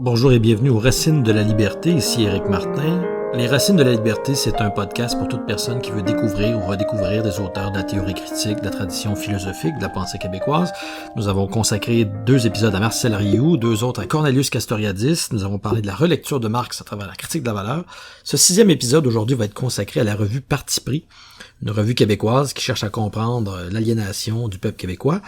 Bonjour et bienvenue aux Racines de la Liberté, ici Éric Martin. Les Racines de la Liberté, c'est un podcast pour toute personne qui veut découvrir ou redécouvrir des auteurs de la théorie critique, de la tradition philosophique, de la pensée québécoise. Nous avons consacré 2 épisodes à Marcel Rioux, 2 autres à Cornelius Castoriadis. Nous avons parlé de la relecture de Marx à travers la critique de la valeur. Ce 6e épisode aujourd'hui va être consacré à la revue Parti pris, une revue québécoise qui cherche à comprendre l'aliénation du peuple québécois.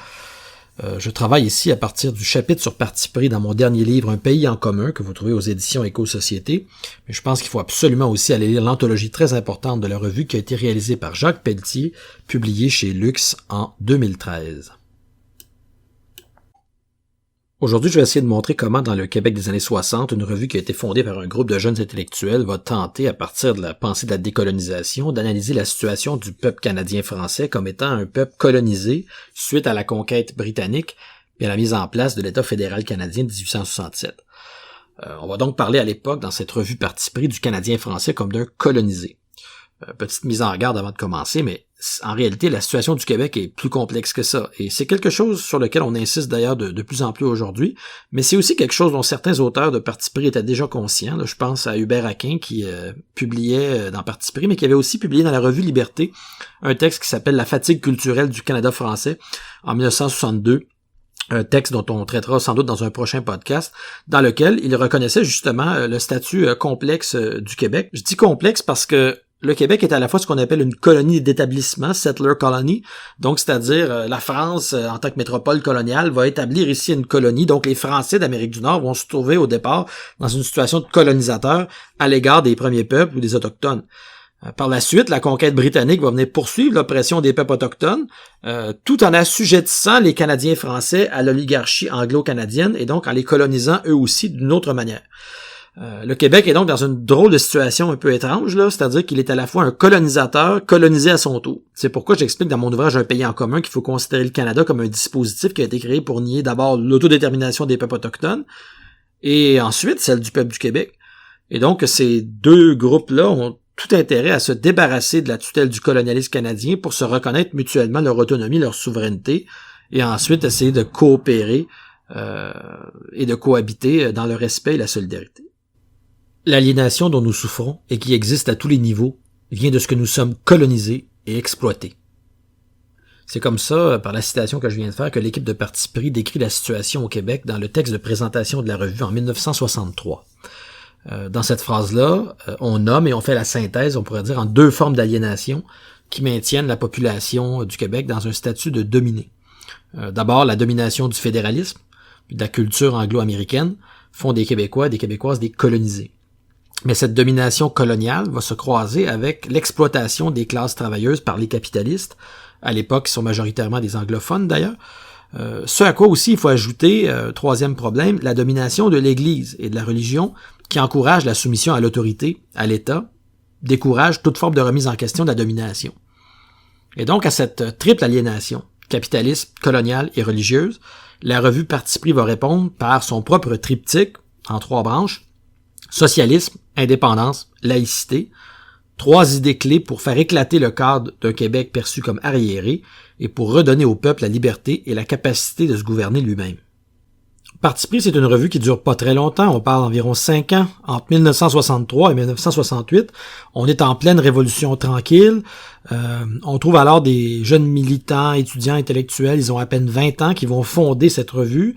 Je travaille ici à partir du chapitre sur Parti pris dans mon dernier livre, Un pays en commun, que vous trouvez aux éditions Éco-Société. Mais je pense qu'il faut absolument aussi aller lire l'anthologie très importante de la revue qui a été réalisée par Jacques Pelletier, publiée chez Luxe en 2013. Aujourd'hui, je vais essayer de montrer comment, dans le Québec des années 60, une revue qui a été fondée par un groupe de jeunes intellectuels va tenter, à partir de la pensée de la décolonisation, d'analyser la situation du peuple canadien-français comme étant un peuple colonisé suite à la conquête britannique et à la mise en place de l'État fédéral canadien de 1867. On va donc parler à l'époque, dans cette revue Parti pris, du Canadien-français comme d'un colonisé. Petite mise en garde avant de commencer, mais en réalité, la situation du Québec est plus complexe que ça. Et c'est quelque chose sur lequel on insiste d'ailleurs de plus en plus aujourd'hui, mais c'est aussi quelque chose dont certains auteurs de Parti pris étaient déjà conscients. Là, je pense à Hubert Aquin qui publiait dans Parti pris, mais qui avait aussi publié dans la revue Liberté un texte qui s'appelle « La fatigue culturelle du Canada français » en 1962. Un texte dont on traitera sans doute dans un prochain podcast, dans lequel il reconnaissait justement le statut complexe du Québec. Je dis complexe parce que le Québec est à la fois ce qu'on appelle une colonie d'établissement, settler colony, donc c'est-à-dire la France, en tant que métropole coloniale, va établir ici une colonie, donc les Français d'Amérique du Nord vont se trouver au départ dans une situation de colonisateur à l'égard des premiers peuples ou des Autochtones. Par la suite, la conquête britannique va venir poursuivre l'oppression des peuples autochtones, tout en assujettissant les Canadiens français à l'oligarchie anglo-canadienne et donc en les colonisant eux aussi d'une autre manière. Le Québec est donc dans une drôle de situation un peu étrange, là, c'est-à-dire qu'il est à la fois un colonisateur, colonisé à son tour. C'est pourquoi j'explique dans mon ouvrage Un pays en commun qu'il faut considérer le Canada comme un dispositif qui a été créé pour nier d'abord l'autodétermination des peuples autochtones et ensuite celle du peuple du Québec. Et donc ces deux groupes-là ont tout intérêt à se débarrasser de la tutelle du colonialisme canadien pour se reconnaître mutuellement leur autonomie, leur souveraineté et ensuite essayer de coopérer et de cohabiter dans le respect et la solidarité. L'aliénation dont nous souffrons et qui existe à tous les niveaux vient de ce que nous sommes colonisés et exploités. C'est comme ça, par la citation que je viens de faire, que l'équipe de Parti pris décrit la situation au Québec dans le texte de présentation de la revue en 1963. Dans cette phrase-là, on nomme et on fait la synthèse, on pourrait dire, en 2 formes d'aliénation qui maintiennent la population du Québec dans un statut de dominé. D'abord, la domination du fédéralisme, puis de la culture anglo-américaine, font des Québécois et des Québécoises des colonisés. Mais cette domination coloniale va se croiser avec l'exploitation des classes travailleuses par les capitalistes, à l'époque qui sont majoritairement des anglophones d'ailleurs. Ce à quoi aussi il faut ajouter, 3e problème, la domination de l'Église et de la religion qui encourage la soumission à l'autorité, à l'État, décourage toute forme de remise en question de la domination. Et donc à cette triple aliénation, capitaliste, coloniale et religieuse, la revue Parti pris va répondre par son propre triptyque en 3 branches, socialisme, indépendance, laïcité, 3 idées clés pour faire éclater le cadre d'un Québec perçu comme arriéré et pour redonner au peuple la liberté et la capacité de se gouverner lui-même. Parti pris, c'est une revue qui dure pas très longtemps, on parle d'environ 5 ans, entre 1963 et 1968. On est en pleine révolution tranquille. On trouve alors des jeunes militants, étudiants, intellectuels, ils ont à peine 20 ans, qui vont fonder cette revue,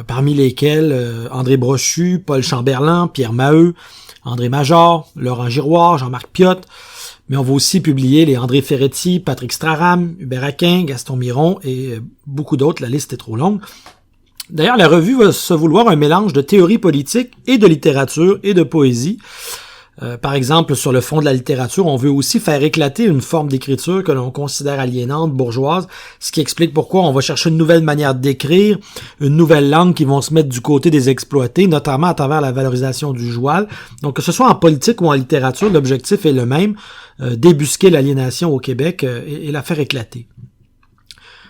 parmi lesquels André Brochu, Paul Chamberlain, Pierre Maheu, André Major, Laurent Giroir, Jean-Marc Piot. Mais on va aussi publier les André Ferretti, Patrick Strachan, Hubert Aquin, Gaston Miron et beaucoup d'autres, la liste est trop longue. D'ailleurs, la revue va se vouloir un mélange de théorie politique et de littérature et de poésie. Par exemple, sur le fond de la littérature, on veut aussi faire éclater une forme d'écriture que l'on considère aliénante, bourgeoise, ce qui explique pourquoi on va chercher une nouvelle manière d'écrire, une nouvelle langue qui vont se mettre du côté des exploités, notamment à travers la valorisation du joual. Donc, que ce soit en politique ou en littérature, l'objectif est le même, débusquer l'aliénation au Québec et la faire éclater.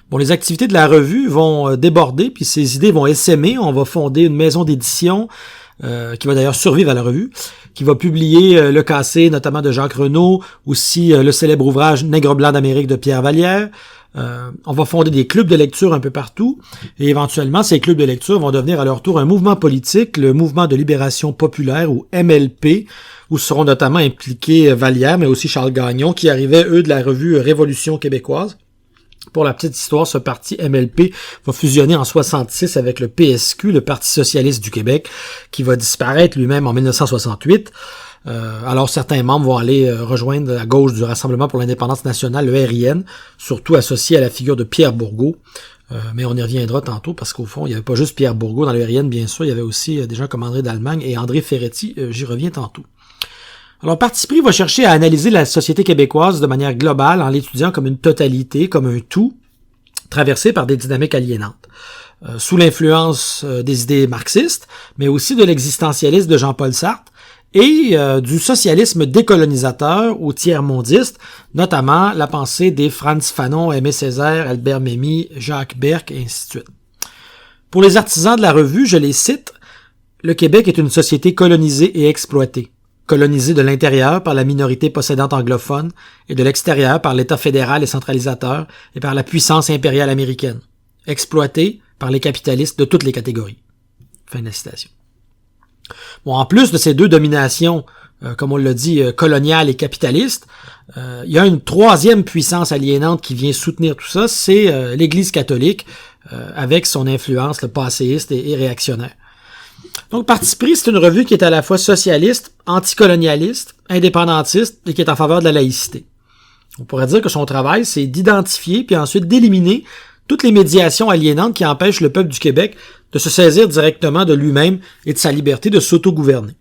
Bon, les activités de la revue vont déborder, puis ces idées vont essaimer. On va fonder une maison d'édition qui va d'ailleurs survivre à la revue, qui va publier Le Cassé, notamment de Jacques Renaud, aussi le célèbre ouvrage Nègre blanc d'Amérique de Pierre Vallière, On va fonder des clubs de lecture un peu partout, et éventuellement, ces clubs de lecture vont devenir à leur tour un mouvement politique, le Mouvement de libération populaire, ou MLP, où seront notamment impliqués Vallière, mais aussi Charles Gagnon, qui arrivaient, eux, de la revue Révolution québécoise. Pour la petite histoire, ce parti MLP va fusionner en 66 avec le PSQ, le Parti socialiste du Québec, qui va disparaître lui-même en 1968. Alors certains membres vont aller rejoindre la gauche du Rassemblement pour l'indépendance nationale, le RIN, surtout associé à la figure de Pierre Bourgault. Mais on y reviendra tantôt parce qu'au fond, il n'y avait pas juste Pierre Bourgault dans le RIN, bien sûr, il y avait aussi des gens comme André d'Allemagne et André Ferretti, j'y reviens tantôt. Alors, Parti pris va chercher à analyser la société québécoise de manière globale en l'étudiant comme une totalité, comme un tout, traversé par des dynamiques aliénantes. Sous l'influence des idées marxistes, mais aussi de l'existentialisme de Jean-Paul Sartre et du socialisme décolonisateur ou tiers-mondiste, notamment la pensée des Frantz Fanon, Aimé Césaire, Albert Memmi, Jacques Berck, et ainsi de suite. Pour les artisans de la revue, je les cite, « Le Québec est une société colonisée et exploitée. Colonisé de l'intérieur par la minorité possédante anglophone et de l'extérieur par l'État fédéral et centralisateur et par la puissance impériale américaine. Exploité par les capitalistes de toutes les catégories. » Fin de la citation. Bon, en plus de ces deux dominations, comme on l'a dit, coloniales et capitalistes, il y a une troisième puissance aliénante qui vient soutenir tout ça, c'est l'Église catholique, avec son influence passéiste et réactionnaire. Donc, Parti pris, c'est une revue qui est à la fois socialiste, anticolonialiste, indépendantiste et qui est en faveur de la laïcité. On pourrait dire que son travail, c'est d'identifier puis ensuite d'éliminer toutes les médiations aliénantes qui empêchent le peuple du Québec de se saisir directement de lui-même et de sa liberté de s'auto-gouverner.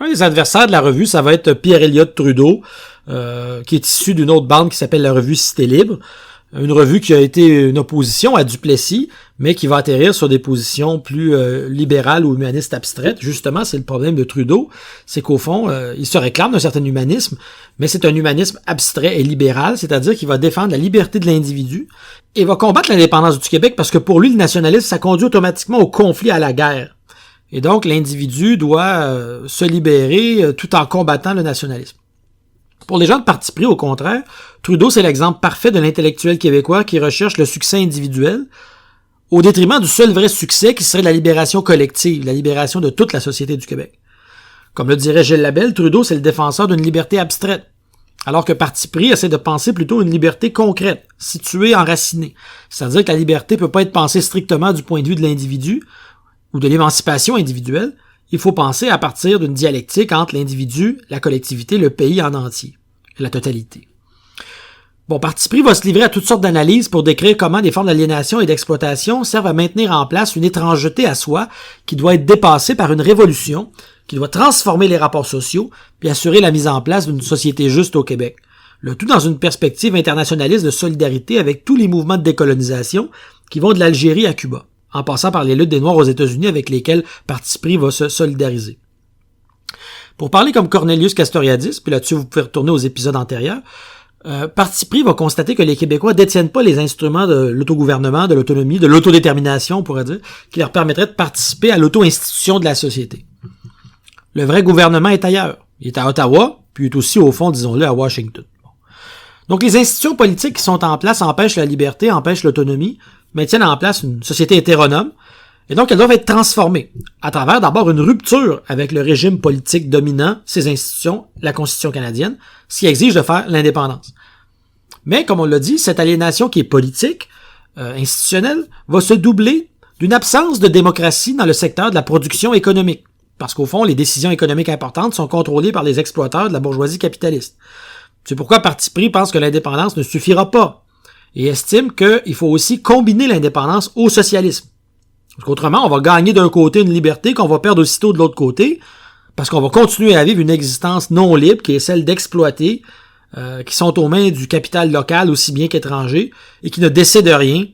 Un des adversaires de la revue, ça va être Pierre Elliott Trudeau, qui est issu d'une autre bande qui s'appelle la revue Cité Libre. Une revue qui a été une opposition à Duplessis, mais qui va atterrir sur des positions plus libérales ou humanistes abstraites. Justement, c'est le problème de Trudeau, c'est qu'au fond, il se réclame d'un certain humanisme, mais c'est un humanisme abstrait et libéral, c'est-à-dire qu'il va défendre la liberté de l'individu et va combattre l'indépendance du Québec parce que pour lui, le nationalisme, ça conduit automatiquement au conflit, à la guerre. Et donc, l'individu doit se libérer tout en combattant le nationalisme. Pour les gens de Parti pris, au contraire, Trudeau, c'est l'exemple parfait de l'intellectuel québécois qui recherche le succès individuel au détriment du seul vrai succès qui serait la libération collective, la libération de toute la société du Québec. Comme le dirait Gilles Labelle, Trudeau, c'est le défenseur d'une liberté abstraite, alors que Parti pris essaie de penser plutôt une liberté concrète, située, enracinée. C'est-à-dire que la liberté peut pas être pensée strictement du point de vue de l'individu ou de l'émancipation individuelle. Il faut penser à partir d'une dialectique entre l'individu, la collectivité, le pays en entier, la totalité. Bon, Parti pris va se livrer à toutes sortes d'analyses pour décrire comment des formes d'aliénation et d'exploitation servent à maintenir en place une étrangeté à soi qui doit être dépassée par une révolution, qui doit transformer les rapports sociaux puis assurer la mise en place d'une société juste au Québec. Le tout dans une perspective internationaliste de solidarité avec tous les mouvements de décolonisation qui vont de l'Algérie à Cuba, en passant par les luttes des Noirs aux États-Unis avec lesquelles Parti pris va se solidariser. Pour parler comme Cornelius Castoriadis, puis là-dessus vous pouvez retourner aux épisodes antérieurs, Parti pris va constater que les Québécois détiennent pas les instruments de l'autogouvernement, de l'autonomie, de l'autodétermination, on pourrait dire, qui leur permettraient de participer à l'auto-institution de la société. Le vrai gouvernement est ailleurs. Il est à Ottawa, puis il est aussi, au fond, disons-le, à Washington. Donc, les institutions politiques qui sont en place empêchent la liberté, empêchent l'autonomie, maintiennent en place une société hétéronome, et donc elles doivent être transformées, à travers d'abord une rupture avec le régime politique dominant, ces institutions, la Constitution canadienne, ce qui exige de faire l'indépendance. Mais, comme on l'a dit, cette aliénation qui est politique, institutionnelle, va se doubler d'une absence de démocratie dans le secteur de la production économique, parce qu'au fond, les décisions économiques importantes sont contrôlées par les exploiteurs de la bourgeoisie capitaliste. C'est pourquoi Parti pris pense que l'indépendance ne suffira pas, et estime qu'il faut aussi combiner l'indépendance au socialisme. Parce qu'autrement, on va gagner d'un côté une liberté qu'on va perdre aussitôt de l'autre côté, parce qu'on va continuer à vivre une existence non libre, qui est celle d'exploiter, qui sont aux mains du capital local aussi bien qu'étranger, et qui ne décident rien.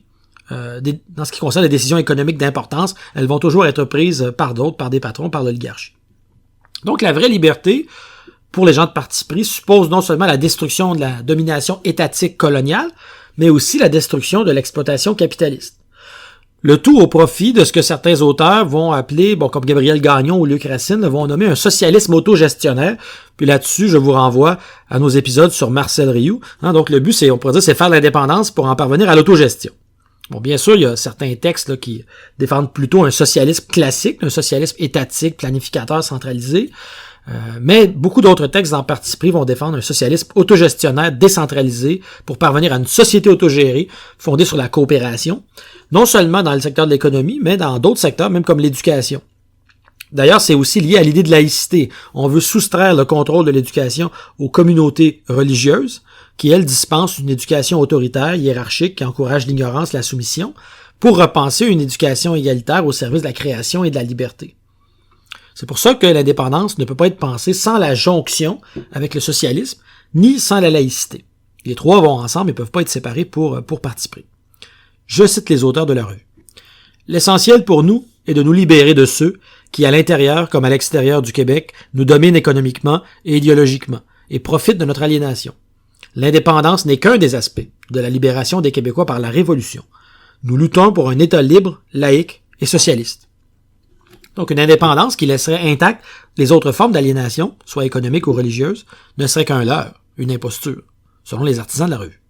Dans ce qui concerne les décisions économiques d'importance, elles vont toujours être prises par d'autres, par des patrons, par l'oligarchie. Donc la vraie liberté, pour les gens de Parti pris, suppose non seulement la destruction de la domination étatique coloniale, mais aussi la destruction de l'exploitation capitaliste. Le tout au profit de ce que certains auteurs vont appeler, comme Gabriel Gagnon ou Luc Racine, vont nommer un socialisme autogestionnaire. Puis là-dessus, je vous renvoie à nos épisodes sur Marcel Rioux. Donc le but, c'est faire l'indépendance pour en parvenir à l'autogestion. Bon, bien sûr, il y a certains textes là, qui défendent plutôt un socialisme classique, un socialisme étatique, planificateur, centralisé. Mais beaucoup d'autres textes dans Parti pris vont défendre un socialisme autogestionnaire décentralisé pour parvenir à une société autogérée fondée sur la coopération, non seulement dans le secteur de l'économie, mais dans d'autres secteurs, même comme l'éducation. D'ailleurs, c'est aussi lié à l'idée de laïcité. On veut soustraire le contrôle de l'éducation aux communautés religieuses, qui, elles, dispensent une éducation autoritaire, hiérarchique, qui encourage l'ignorance, la soumission, pour repenser une éducation égalitaire au service de la création et de la liberté. C'est pour ça que l'indépendance ne peut pas être pensée sans la jonction avec le socialisme, ni sans la laïcité. Les trois vont ensemble et ne peuvent pas être séparés pour Parti pris. Je cite les auteurs de la revue. L'essentiel pour nous est de nous libérer de ceux qui, à l'intérieur comme à l'extérieur du Québec, nous dominent économiquement et idéologiquement et profitent de notre aliénation. L'indépendance n'est qu'un des aspects de la libération des Québécois par la Révolution. Nous luttons pour un État libre, laïque et socialiste. Donc une indépendance qui laisserait intactes les autres formes d'aliénation, soit économiques ou religieuses, ne serait qu'un leurre, une imposture, selon les artisans de la revue.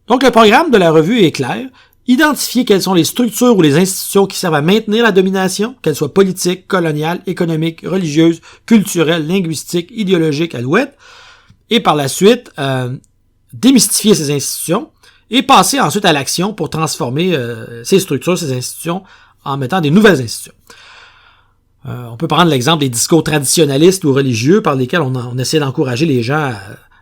Donc le programme de la revue est clair, identifier quelles sont les structures ou les institutions qui servent à maintenir la domination, qu'elles soient politiques, coloniales, économiques, religieuses, culturelles, linguistiques, idéologiques, alouettes, et par la suite, démystifier ces institutions et passer ensuite à l'action pour transformer ces structures, ces institutions, en mettant des nouvelles institutions. On peut prendre l'exemple des discours traditionnalistes ou religieux par lesquels on essaie d'encourager les gens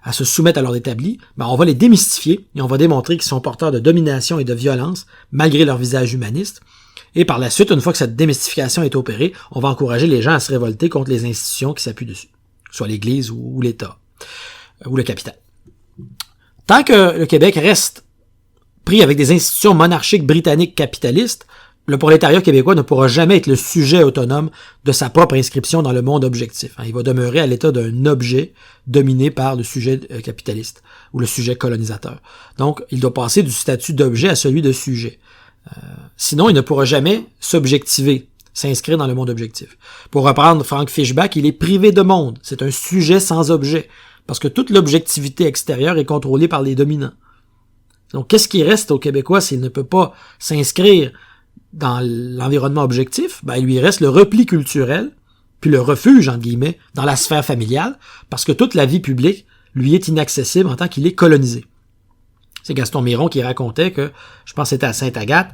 à se soumettre à l'ordre établi. On va les démystifier et on va démontrer qu'ils sont porteurs de domination et de violence malgré leur visage humaniste. Et par la suite, une fois que cette démystification est opérée, on va encourager les gens à se révolter contre les institutions qui s'appuient dessus, soit l'Église ou l'État, ou le capital. Tant que le Québec reste pris avec des institutions monarchiques britanniques capitalistes, le prolétariat québécois ne pourra jamais être le sujet autonome de sa propre inscription dans le monde objectif. Il va demeurer à l'état d'un objet dominé par le sujet capitaliste ou le sujet colonisateur. Donc, il doit passer du statut d'objet à celui de sujet. Sinon, il ne pourra jamais s'objectiver, s'inscrire dans le monde objectif. Pour reprendre Frank Fischbach, il est privé de monde. C'est un sujet sans objet, parce que toute l'objectivité extérieure est contrôlée par les dominants. Donc, qu'est-ce qui reste au Québécois s'il ne peut pas s'inscrire dans l'environnement objectif? Il lui reste le repli culturel, puis le refuge, entre guillemets, dans la sphère familiale, parce que toute la vie publique lui est inaccessible en tant qu'il est colonisé. C'est Gaston Miron qui racontait que, je pense que c'était à Sainte-Agathe,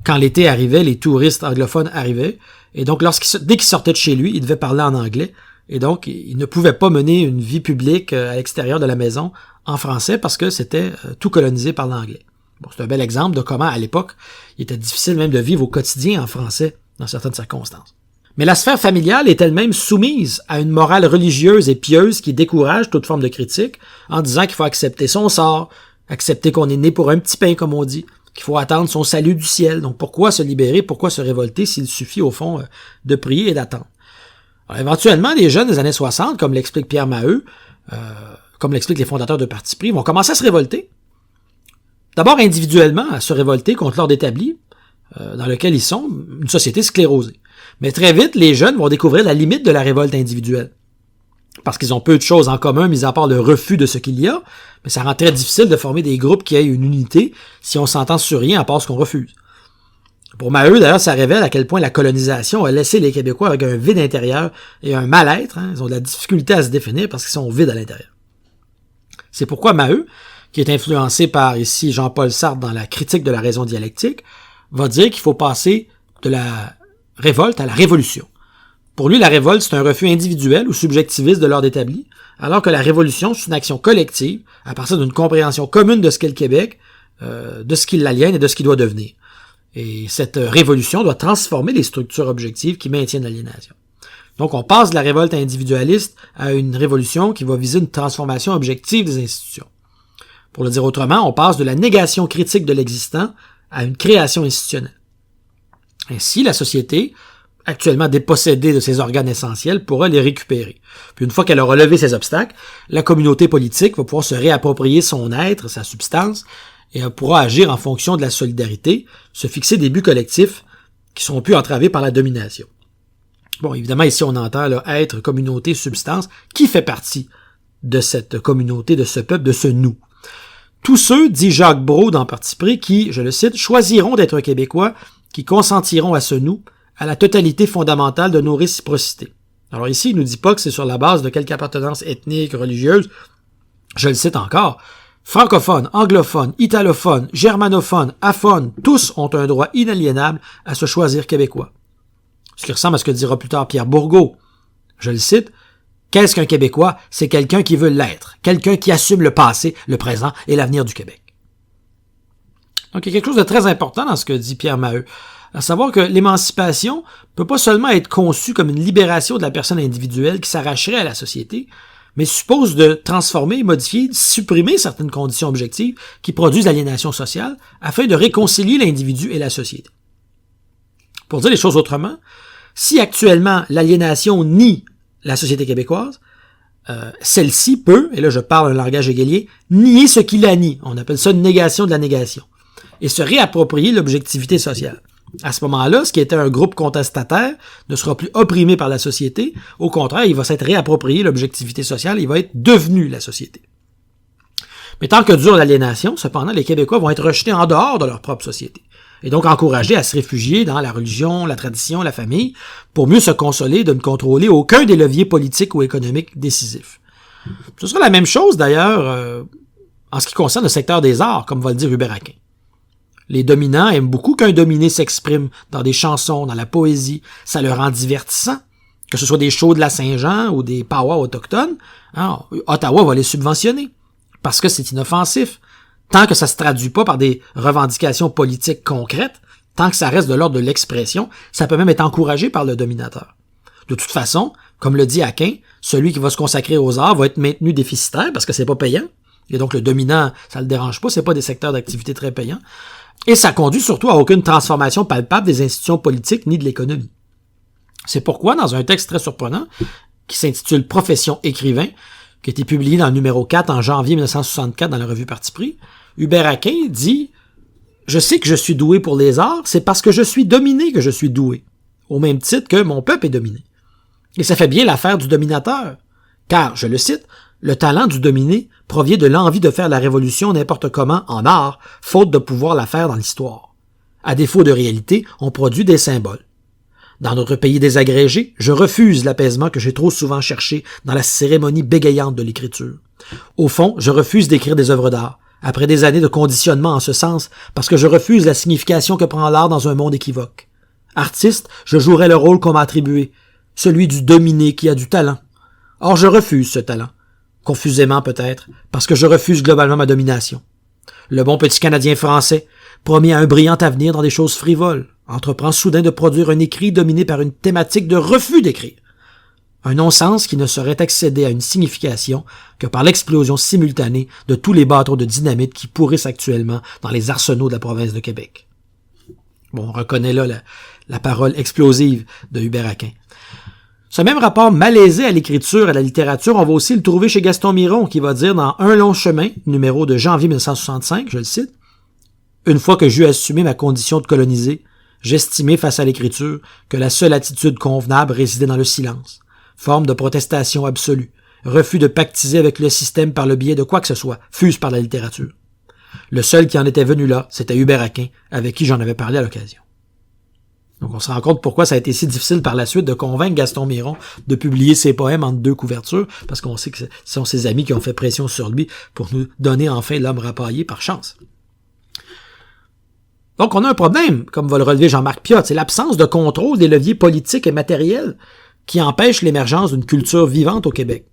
quand l'été arrivait, les touristes anglophones arrivaient, et donc dès qu'il sortait de chez lui, il devait parler en anglais, et donc il ne pouvait pas mener une vie publique à l'extérieur de la maison en français parce que c'était tout colonisé par l'anglais. Bon, c'est un bel exemple de comment, à l'époque, il était difficile même de vivre au quotidien en français dans certaines circonstances. Mais la sphère familiale est elle-même soumise à une morale religieuse et pieuse qui décourage toute forme de critique en disant qu'il faut accepter son sort, accepter qu'on est né pour un petit pain, comme on dit, qu'il faut attendre son salut du ciel. Donc pourquoi se libérer, pourquoi se révolter s'il suffit au fond de prier et d'attendre? Alors, éventuellement, les jeunes des années 60, comme l'explique Pierre Maheu, comme l'expliquent les fondateurs de Parti pris, vont commencer à se révolter. D'abord individuellement, à se révolter contre l'ordre établi dans lequel ils sont, une société sclérosée. Mais très vite, les jeunes vont découvrir la limite de la révolte individuelle. Parce qu'ils ont peu de choses en commun, mis à part le refus de ce qu'il y a, mais ça rend très difficile de former des groupes qui aient une unité si on s'entend sur rien à part ce qu'on refuse. Pour Maheu, d'ailleurs, ça révèle à quel point la colonisation a laissé les Québécois avec un vide intérieur et un mal-être. Ils ont de la difficulté à se définir parce qu'ils sont vides à l'intérieur. C'est pourquoi Maheu, qui est influencé par ici Jean-Paul Sartre dans la critique de la raison dialectique, va dire qu'il faut passer de la révolte à la révolution. Pour lui, la révolte, c'est un refus individuel ou subjectiviste de l'ordre établi, alors que la révolution, c'est une action collective à partir d'une compréhension commune de ce qu'est le Québec, de ce qui l'aliène et de ce qu'il doit devenir. Et cette révolution doit transformer les structures objectives qui maintiennent l'aliénation. Donc, on passe de la révolte individualiste à une révolution qui va viser une transformation objective des institutions. Pour le dire autrement, on passe de la négation critique de l'existant à une création institutionnelle. Ainsi, la société, actuellement dépossédée de ses organes essentiels, pourra les récupérer. Puis une fois qu'elle aura levé ces obstacles, la communauté politique va pouvoir se réapproprier son être, sa substance, et pourra agir en fonction de la solidarité, se fixer des buts collectifs qui sont plus entravés par la domination. Bon, évidemment, ici, on entend là, être, communauté, substance. Qui fait partie de cette communauté, de ce peuple, de ce nous? Tous ceux, dit Jacques Brault dans Parti pris, qui, je le cite, choisiront d'être Québécois, qui consentiront à ce nous, à la totalité fondamentale de nos réciprocités. Alors ici, il nous dit pas que c'est sur la base de quelque appartenance ethnique, religieuse. Je le cite encore. Francophones, anglophones, italophones, germanophones, aphones, tous ont un droit inaliénable à se choisir québécois. Ce qui ressemble à ce que dira plus tard Pierre Bourgault. Je le cite. Qu'est-ce qu'un Québécois? C'est quelqu'un qui veut l'être. Quelqu'un qui assume le passé, le présent et l'avenir du Québec. Donc, il y a quelque chose de très important dans ce que dit Pierre Maheu. À savoir que l'émancipation peut pas seulement être conçue comme une libération de la personne individuelle qui s'arracherait à la société, mais suppose de transformer, modifier, supprimer certaines conditions objectives qui produisent l'aliénation sociale afin de réconcilier l'individu et la société. Pour dire les choses autrement, si actuellement l'aliénation nie la société québécoise, celle-ci peut, et là je parle un langage hegélien, nier ce qui la nie. On appelle ça une négation de la négation. Et se réapproprier l'objectivité sociale. À ce moment-là, ce qui était un groupe contestataire ne sera plus opprimé par la société. Au contraire, il va s'être réapproprié l'objectivité sociale, il va être devenu la société. Mais tant que dure l'aliénation, cependant, les Québécois vont être rejetés en dehors de leur propre société. Et donc encouragés à se réfugier dans la religion, la tradition, la famille, pour mieux se consoler de ne contrôler aucun des leviers politiques ou économiques décisifs. Ce sera la même chose d'ailleurs en ce qui concerne le secteur des arts, comme va le dire Hubert Aquin. Les dominants aiment beaucoup qu'un dominé s'exprime dans des chansons, dans la poésie. Ça leur rend divertissant. Que ce soit des shows de la Saint-Jean ou des powwows autochtones, Ottawa va les subventionner. Parce que c'est inoffensif. Tant que ça se traduit pas par des revendications politiques concrètes, tant que ça reste de l'ordre de l'expression, ça peut même être encouragé par le dominateur. De toute façon, comme le dit Aquin, celui qui va se consacrer aux arts va être maintenu déficitaire parce que c'est pas payant. Et donc le dominant, ça le dérange pas, c'est pas des secteurs d'activité très payants. Et ça conduit surtout à aucune transformation palpable des institutions politiques ni de l'économie. C'est pourquoi, dans un texte très surprenant, qui s'intitule « Profession écrivain », qui a été publié dans le numéro 4 en janvier 1964 dans la revue Parti pris, Hubert Aquin dit « Je sais que je suis doué pour les arts, c'est parce que je suis dominé que je suis doué, au même titre que mon peuple est dominé. Et ça fait bien l'affaire du dominateur, car, je le cite, le talent du dominé provient de l'envie de faire la révolution n'importe comment en art, faute de pouvoir la faire dans l'histoire. À défaut de réalité, on produit des symboles. Dans notre pays désagrégé, je refuse l'apaisement que j'ai trop souvent cherché dans la cérémonie bégayante de l'écriture. Au fond, je refuse d'écrire des œuvres d'art, après des années de conditionnement en ce sens, parce que je refuse la signification que prend l'art dans un monde équivoque. Artiste, je jouerai le rôle qu'on m'a attribué, celui du dominé qui a du talent. Or, je refuse ce talent. Confusément peut-être, parce que je refuse globalement ma domination. Le bon petit Canadien français, promis à un brillant avenir dans des choses frivoles, entreprend soudain de produire un écrit dominé par une thématique de refus d'écrire. Un non-sens qui ne saurait accéder à une signification que par l'explosion simultanée de tous les bâtons de dynamite qui pourrissent actuellement dans les arsenaux de la province de Québec. Bon, on reconnaît là la parole explosive de Hubert Aquin. Ce même rapport malaisé à l'écriture et à la littérature, on va aussi le trouver chez Gaston Miron, qui va dire dans Un long chemin, numéro de janvier 1965, je le cite, « Une fois que j'eus assumé ma condition de colonisé, j'estimai face à l'écriture que la seule attitude convenable résidait dans le silence, forme de protestation absolue, refus de pactiser avec le système par le biais de quoi que ce soit, fût-ce par la littérature. Le seul qui en était venu là, c'était Hubert Aquin, avec qui j'en avais parlé à l'occasion. » Donc on se rend compte pourquoi ça a été si difficile par la suite de convaincre Gaston Miron de publier ses poèmes entre deux couvertures, parce qu'on sait que ce sont ses amis qui ont fait pression sur lui pour nous donner enfin l'homme rapaillé par chance. Donc on a un problème, comme va le relever Jean-Marc Piot, c'est l'absence de contrôle des leviers politiques et matériels qui empêchent l'émergence d'une culture vivante au Québec.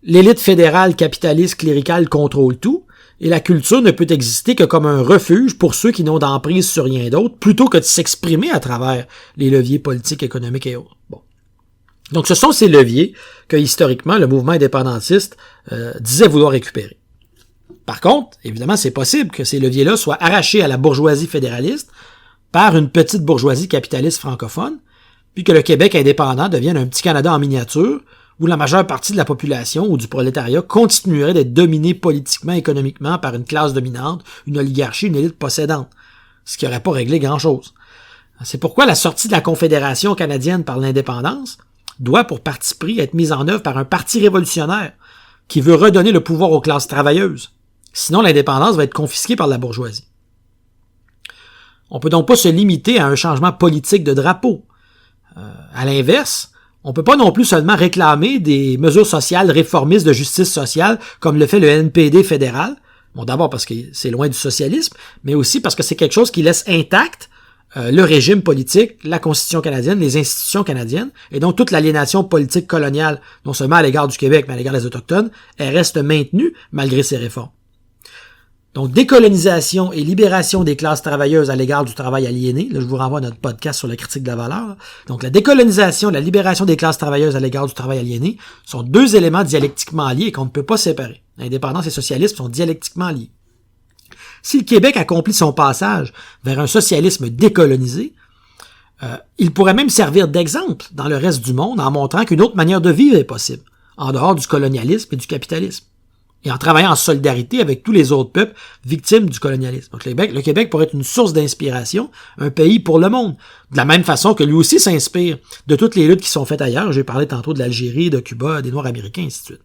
L'élite fédérale capitaliste cléricale contrôle tout, et la culture ne peut exister que comme un refuge pour ceux qui n'ont d'emprise sur rien d'autre, plutôt que de s'exprimer à travers les leviers politiques, économiques et autres. Bon. Donc ce sont ces leviers que, historiquement, le mouvement indépendantiste disait vouloir récupérer. Par contre, évidemment, c'est possible que ces leviers-là soient arrachés à la bourgeoisie fédéraliste par une petite bourgeoisie capitaliste francophone, puis que le Québec indépendant devienne un petit Canada en miniature, où la majeure partie de la population ou du prolétariat continuerait d'être dominée politiquement et économiquement par une classe dominante, une oligarchie, une élite possédante, ce qui n'aurait pas réglé grand-chose. C'est pourquoi la sortie de la Confédération canadienne par l'indépendance doit, pour parti pris, être mise en œuvre par un parti révolutionnaire qui veut redonner le pouvoir aux classes travailleuses. Sinon, l'indépendance va être confisquée par la bourgeoisie. On peut donc pas se limiter à un changement politique de drapeau. À l'inverse, on peut pas non plus seulement réclamer des mesures sociales réformistes de justice sociale comme le fait le NPD fédéral. Bon, d'abord parce que c'est loin du socialisme, mais aussi parce que c'est quelque chose qui laisse intact le régime politique, la Constitution canadienne, les institutions canadiennes, et donc toute l'aliénation politique coloniale, non seulement à l'égard du Québec, mais à l'égard des Autochtones, elle reste maintenue malgré ces réformes. Donc, décolonisation et libération des classes travailleuses à l'égard du travail aliéné. Là, je vous renvoie à notre podcast sur la critique de la valeur. Donc, la décolonisation et la libération des classes travailleuses à l'égard du travail aliéné sont deux éléments dialectiquement liés et qu'on ne peut pas séparer. L'indépendance et le socialisme sont dialectiquement liés. Si le Québec accomplit son passage vers un socialisme décolonisé, il pourrait même servir d'exemple dans le reste du monde en montrant qu'une autre manière de vivre est possible, en dehors du colonialisme et du capitalisme, et en travaillant en solidarité avec tous les autres peuples victimes du colonialisme. Donc le Québec pourrait être une source d'inspiration, un pays pour le monde, de la même façon que lui aussi s'inspire de toutes les luttes qui sont faites ailleurs. J'ai parlé tantôt de l'Algérie, de Cuba, des Noirs américains, ainsi de suite.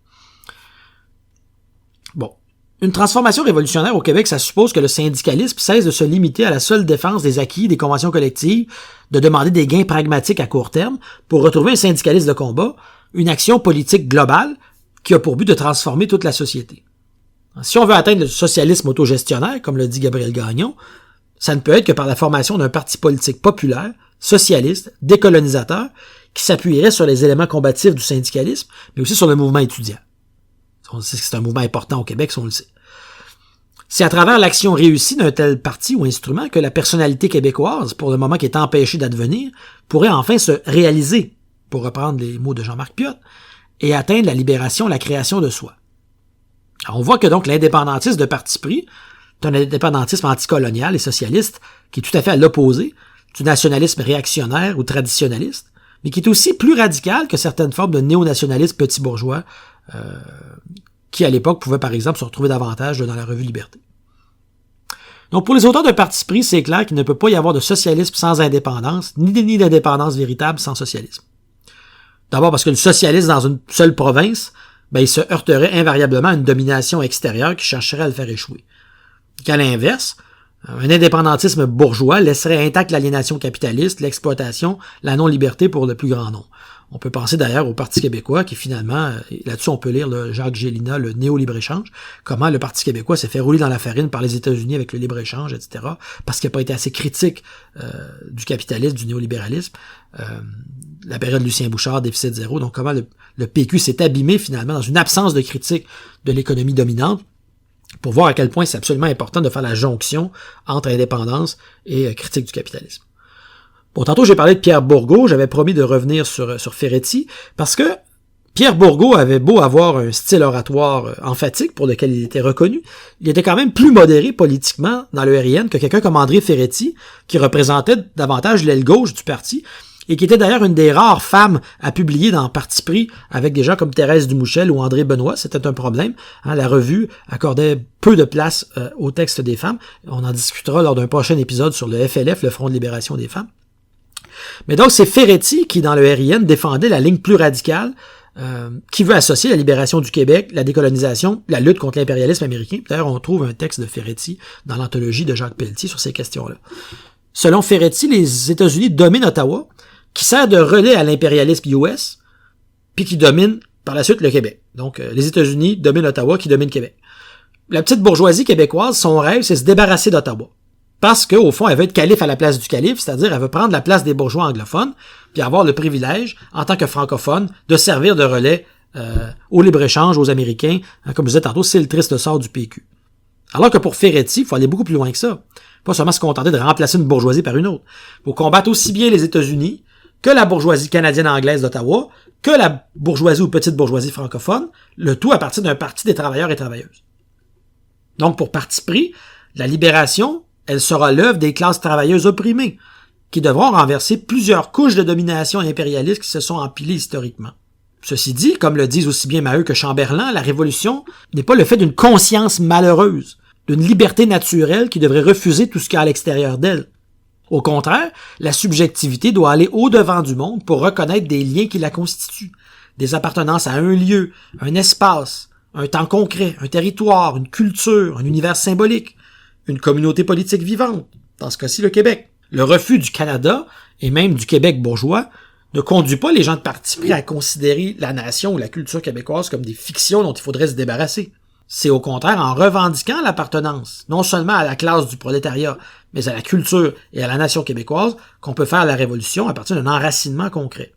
Bon. Une transformation révolutionnaire au Québec, ça suppose que le syndicalisme cesse de se limiter à la seule défense des acquis, des conventions collectives, de demander des gains pragmatiques à court terme pour retrouver un syndicalisme de combat, une action politique globale qui a pour but de transformer toute la société. Si on veut atteindre le socialisme autogestionnaire, comme le dit Gabriel Gagnon, ça ne peut être que par la formation d'un parti politique populaire, socialiste, décolonisateur, qui s'appuierait sur les éléments combatifs du syndicalisme, mais aussi sur le mouvement étudiant. On sait que c'est un mouvement important au Québec, si on le sait. C'est à travers l'action réussie d'un tel parti ou instrument que la personnalité québécoise, pour le moment qui est empêchée d'advenir, pourrait enfin se réaliser, pour reprendre les mots de Jean-Marc Piot, et atteindre la libération, la création de soi. Alors on voit que donc l'indépendantisme de parti pris est un indépendantisme anticolonial et socialiste qui est tout à fait à l'opposé du nationalisme réactionnaire ou traditionnaliste, mais qui est aussi plus radical que certaines formes de néo-nationalisme petit bourgeois qui, à l'époque, pouvaient, par exemple, se retrouver davantage dans la revue Liberté. Donc, pour les auteurs de parti pris, c'est clair qu'il ne peut pas y avoir de socialisme sans indépendance, ni d'indépendance véritable sans socialisme. D'abord parce que le socialisme dans une seule province, il se heurterait invariablement à une domination extérieure qui chercherait à le faire échouer. Qu'à l'inverse, un indépendantisme bourgeois laisserait intacte l'aliénation capitaliste, l'exploitation, la non-liberté pour le plus grand nombre. On peut penser d'ailleurs au Parti québécois qui finalement, là-dessus on peut lire le Jacques Gélina, le néo-libre-échange, comment le Parti québécois s'est fait rouler dans la farine par les États-Unis avec le libre-échange, etc., parce qu'il n'a pas été assez critique du capitalisme, du néolibéralisme. La période Lucien Bouchard, déficit zéro, donc comment le PQ s'est abîmé finalement dans une absence de critique de l'économie dominante, pour voir à quel point c'est absolument important de faire la jonction entre indépendance et critique du capitalisme. Bon, tantôt j'ai parlé de Pierre Bourgault, j'avais promis de revenir sur Ferretti, parce que Pierre Bourgault avait beau avoir un style oratoire emphatique pour lequel il était reconnu, il était quand même plus modéré politiquement dans le RIN que quelqu'un comme André Ferretti, qui représentait davantage l'aile gauche du parti, et qui était d'ailleurs une des rares femmes à publier dans Parti pris avec des gens comme Thérèse Dumouchel ou André Benoît. C'était un problème. La revue accordait peu de place au texte des femmes. On en discutera lors d'un prochain épisode sur le FLF, le Front de libération des femmes. Mais donc, c'est Ferretti qui, dans le RIN, défendait la ligne plus radicale qui veut associer la libération du Québec, la décolonisation, la lutte contre l'impérialisme américain. D'ailleurs, on trouve un texte de Ferretti dans l'anthologie de Jacques Pelletier sur ces questions-là. Selon Ferretti, les États-Unis dominent Ottawa, qui sert de relais à l'impérialisme US, puis qui domine par la suite le Québec. Donc, les États-Unis dominent Ottawa, qui domine Québec. La petite bourgeoisie québécoise, son rêve, c'est se débarrasser d'Ottawa. Parce qu'au fond, elle veut être calife à la place du calife, c'est-à-dire elle veut prendre la place des bourgeois anglophones, puis avoir le privilège, en tant que francophone, de servir de relais au libre-échange, aux Américains. Comme je disais tantôt, c'est le triste sort du PQ. Alors que pour Ferretti, il faut aller beaucoup plus loin que ça. Pas seulement se contenter de remplacer une bourgeoisie par une autre. Il faut combattre aussi bien les États-Unis que la bourgeoisie canadienne-anglaise d'Ottawa, que la bourgeoisie ou petite bourgeoisie francophone, le tout à partir d'un parti des travailleurs et travailleuses. Donc, pour Parti pris, la libération, elle sera l'œuvre des classes travailleuses opprimées, qui devront renverser plusieurs couches de domination impérialiste qui se sont empilées historiquement. Ceci dit, comme le disent aussi bien Maheu que Chamberlain, la révolution n'est pas le fait d'une conscience malheureuse, d'une liberté naturelle qui devrait refuser tout ce qu'il y a à l'extérieur d'elle. Au contraire, la subjectivité doit aller au-devant du monde pour reconnaître des liens qui la constituent, des appartenances à un lieu, un espace, un temps concret, un territoire, une culture, un univers symbolique, une communauté politique vivante, dans ce cas-ci le Québec. Le refus du Canada, et même du Québec bourgeois, ne conduit pas les gens de parti pris à considérer la nation ou la culture québécoise comme des fictions dont il faudrait se débarrasser. C'est au contraire en revendiquant l'appartenance, non seulement à la classe du prolétariat, mais à la culture et à la nation québécoise, qu'on peut faire la révolution à partir d'un enracinement concret.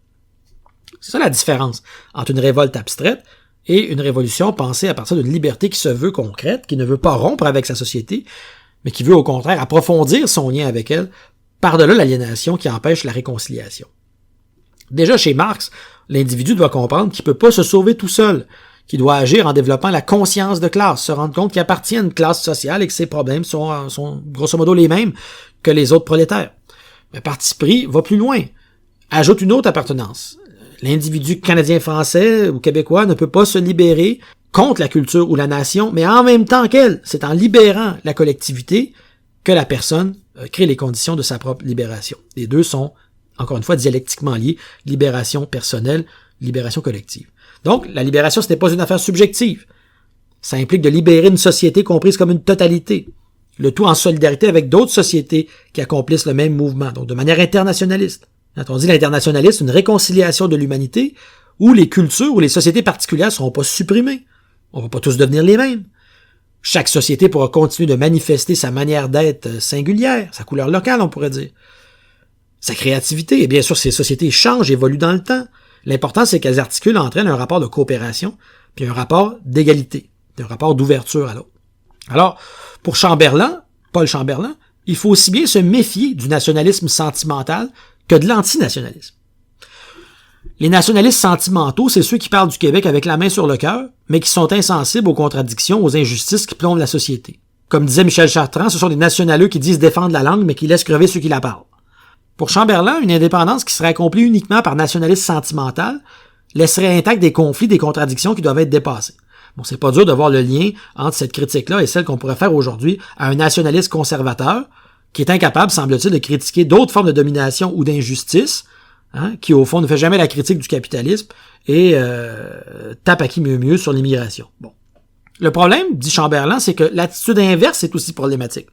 C'est ça la différence entre une révolte abstraite et une révolution pensée à partir d'une liberté qui se veut concrète, qui ne veut pas rompre avec sa société, mais qui veut au contraire approfondir son lien avec elle, par-delà l'aliénation qui empêche la réconciliation. Déjà chez Marx, l'individu doit comprendre qu'il ne peut pas se sauver tout seul, qu'il doit agir en développant la conscience de classe, se rendre compte qu'il appartient à une classe sociale et que ses problèmes sont grosso modo les mêmes que les autres prolétaires. Le parti pris va plus loin, ajoute une autre appartenance. L'individu canadien-français ou québécois ne peut pas se libérer contre la culture ou la nation, mais en même temps qu'elle. C'est en libérant la collectivité que la personne crée les conditions de sa propre libération. Les deux sont, encore une fois, dialectiquement liés. Libération personnelle, libération collective. Donc, la libération, ce n'est pas une affaire subjective. Ça implique de libérer une société comprise comme une totalité. Le tout en solidarité avec d'autres sociétés qui accomplissent le même mouvement, donc de manière internationaliste. Quand on dit l'internationalisme, une réconciliation de l'humanité où les cultures ou les sociétés particulières ne seront pas supprimées. On ne va pas tous devenir les mêmes. Chaque société pourra continuer de manifester sa manière d'être singulière, sa couleur locale, on pourrait dire. Sa créativité, et bien sûr, ces sociétés changent, évoluent dans le temps. L'important, c'est qu'elles articulent entre elles un rapport de coopération, puis un rapport d'égalité, un rapport d'ouverture à l'autre. Alors, pour Chamberlain, Paul Chamberlain, il faut aussi bien se méfier du nationalisme sentimental que de l'antinationalisme. Les nationalistes sentimentaux, c'est ceux qui parlent du Québec avec la main sur le cœur, mais qui sont insensibles aux contradictions, aux injustices qui plombent la société. Comme disait Michel Chartrand, ce sont des nationaleux qui disent défendre la langue, mais qui laissent crever ceux qui la parlent. Pour Chamberlain, une indépendance qui serait accomplie uniquement par nationalisme sentimental laisserait intact des conflits, des contradictions qui doivent être dépassés. Bon, c'est pas dur de voir le lien entre cette critique-là et celle qu'on pourrait faire aujourd'hui à un nationaliste conservateur qui est incapable, semble-t-il, de critiquer d'autres formes de domination ou d'injustice, qui au fond ne fait jamais la critique du capitalisme et tape à qui mieux sur l'immigration. Bon. Le problème, dit Chamberlain, c'est que l'attitude inverse est aussi problématique.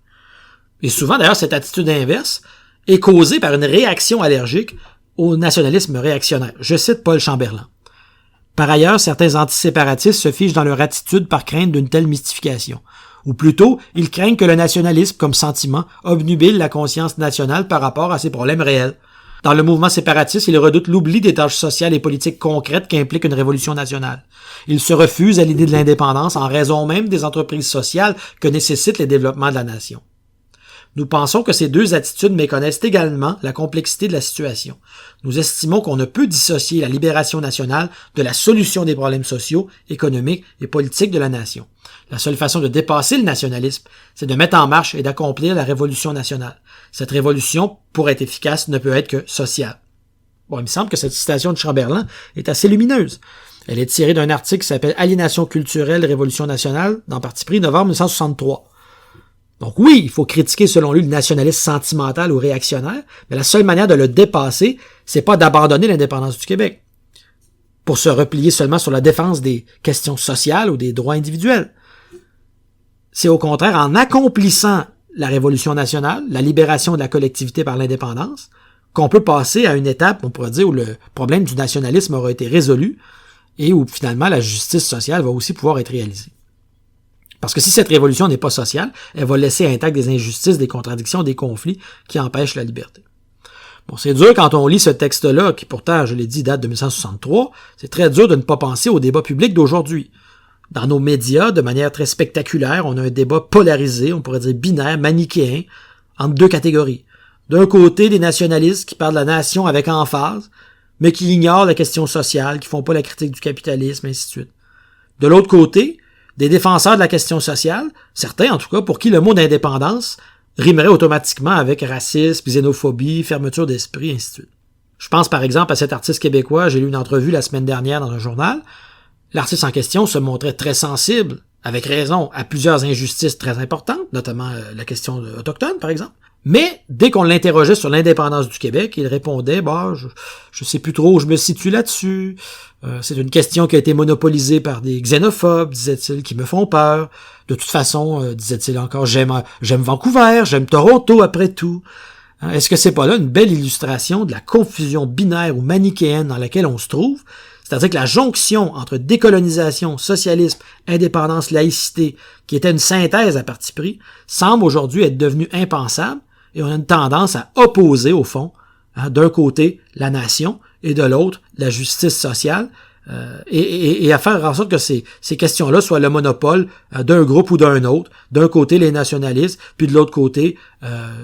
Et souvent, d'ailleurs, cette attitude inverse est causée par une réaction allergique au nationalisme réactionnaire. Je cite Paul Chamberlain. Par ailleurs, certains antiséparatistes se figent dans leur attitude par crainte d'une telle mystification. Ou plutôt, ils craignent que le nationalisme, comme sentiment, obnubile la conscience nationale par rapport à ses problèmes réels. Dans le mouvement séparatiste, ils redoutent l'oubli des tâches sociales et politiques concrètes qu'implique une révolution nationale. Ils se refusent à l'idée de l'indépendance en raison même des entreprises sociales que nécessite le développement de la nation. Nous pensons que ces deux attitudes méconnaissent également la complexité de la situation. Nous estimons qu'on ne peut dissocier la libération nationale de la solution des problèmes sociaux, économiques et politiques de la nation. La seule façon de dépasser le nationalisme, c'est de mettre en marche et d'accomplir la révolution nationale. Cette révolution, pour être efficace, ne peut être que sociale. Bon, il me semble que cette citation de Chamberlain est assez lumineuse. Elle est tirée d'un article qui s'appelle « Aliénation culturelle, révolution nationale » dans Parti pris, novembre 1963. Donc oui, il faut critiquer selon lui le nationalisme sentimental ou réactionnaire, mais la seule manière de le dépasser, c'est pas d'abandonner l'indépendance du Québec pour se replier seulement sur la défense des questions sociales ou des droits individuels. C'est au contraire en accomplissant la révolution nationale, la libération de la collectivité par l'indépendance, qu'on peut passer à une étape, on pourrait dire, où le problème du nationalisme aura été résolu et où finalement la justice sociale va aussi pouvoir être réalisée. Parce que si cette révolution n'est pas sociale, elle va laisser intact des injustices, des contradictions, des conflits qui empêchent la liberté. Bon, c'est dur quand on lit ce texte-là, qui pourtant, je l'ai dit, date de 1963, c'est très dur de ne pas penser au débat public d'aujourd'hui. Dans nos médias, de manière très spectaculaire, on a un débat polarisé, on pourrait dire binaire, manichéen, entre deux catégories. D'un côté, des nationalistes qui parlent de la nation avec emphase, mais qui ignorent la question sociale, qui font pas la critique du capitalisme, ainsi de suite. De l'autre côté, des défenseurs de la question sociale, certains en tout cas, pour qui le mot d'indépendance rimerait automatiquement avec racisme, xénophobie, fermeture d'esprit, ainsi de suite. Je pense par exemple à cet artiste québécois, j'ai lu une entrevue la semaine dernière dans un journal. L'artiste en question se montrait très sensible, avec raison, à plusieurs injustices très importantes, notamment la question autochtone par exemple. Mais dès qu'on l'interrogeait sur l'indépendance du Québec, il répondait je sais plus trop où je me situe là-dessus. C'est une question qui a été monopolisée par des xénophobes, disait-il, qui me font peur. De toute façon, disait-il encore, j'aime Vancouver, j'aime Toronto après tout. Est-ce que c'est pas là une belle illustration de la confusion binaire ou manichéenne dans laquelle on se trouve? C'est-à-dire que la jonction entre décolonisation, socialisme, indépendance, laïcité, qui était une synthèse à parti pris, semble aujourd'hui être devenue impensable et on a une tendance à opposer, au fond, d'un côté, la nation et de l'autre, la justice sociale, et à faire en sorte que ces questions-là soient le monopole d'un groupe ou d'un autre. D'un côté, les nationalistes, puis de l'autre côté,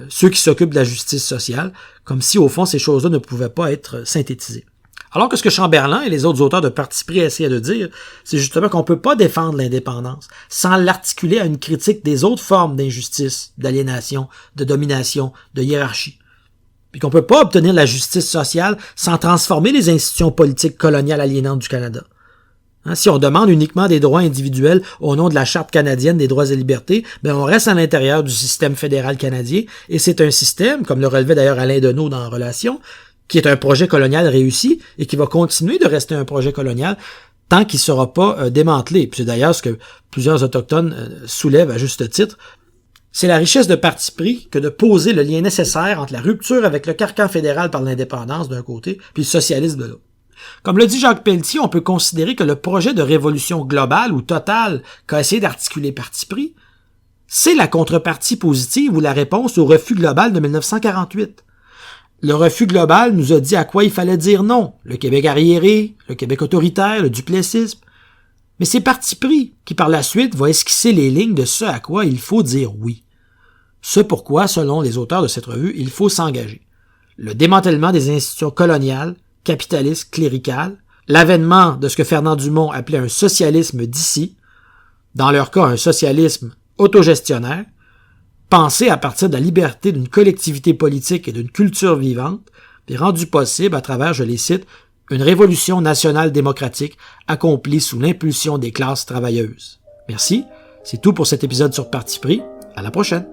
ceux qui s'occupent de la justice sociale, comme si, au fond, ces choses-là ne pouvaient pas être synthétisées. Alors que ce que Chamberlain et les autres auteurs de Parti pris essayaient de dire, c'est justement qu'on ne peut pas défendre l'indépendance sans l'articuler à une critique des autres formes d'injustice, d'aliénation, de domination, de hiérarchie. Puis qu'on ne peut pas obtenir la justice sociale sans transformer les institutions politiques coloniales aliénantes du Canada. Si on demande uniquement des droits individuels au nom de la Charte canadienne des droits et libertés, on reste à l'intérieur du système fédéral canadien, et c'est un système, comme le relevait d'ailleurs Alain Deneau dans Relations, qui est un projet colonial réussi et qui va continuer de rester un projet colonial tant qu'il ne sera pas démantelé. Puis c'est d'ailleurs ce que plusieurs autochtones soulèvent à juste titre. C'est la richesse de Parti pris que de poser le lien nécessaire entre la rupture avec le carcan fédéral par l'indépendance d'un côté puis le socialisme de l'autre. Comme le dit Jacques Pelletier, on peut considérer que le projet de révolution globale ou totale qu'a essayé d'articuler Parti pris, c'est la contrepartie positive ou la réponse au refus global de 1948. Le refus global nous a dit à quoi il fallait dire non. Le Québec arriéré, le Québec autoritaire, le duplessisme. Mais c'est Parti pris qui, par la suite, va esquisser les lignes de ce à quoi il faut dire oui. Ce pourquoi, selon les auteurs de cette revue, il faut s'engager. Le démantèlement des institutions coloniales, capitalistes, cléricales, l'avènement de ce que Fernand Dumont appelait un socialisme d'ici, dans leur cas un socialisme autogestionnaire, pensé à partir de la liberté d'une collectivité politique et d'une culture vivante, puis rendu possible à travers, je les cite, une révolution nationale démocratique accomplie sous l'impulsion des classes travailleuses. Merci, c'est tout pour cet épisode sur Parti pris. À la prochaine.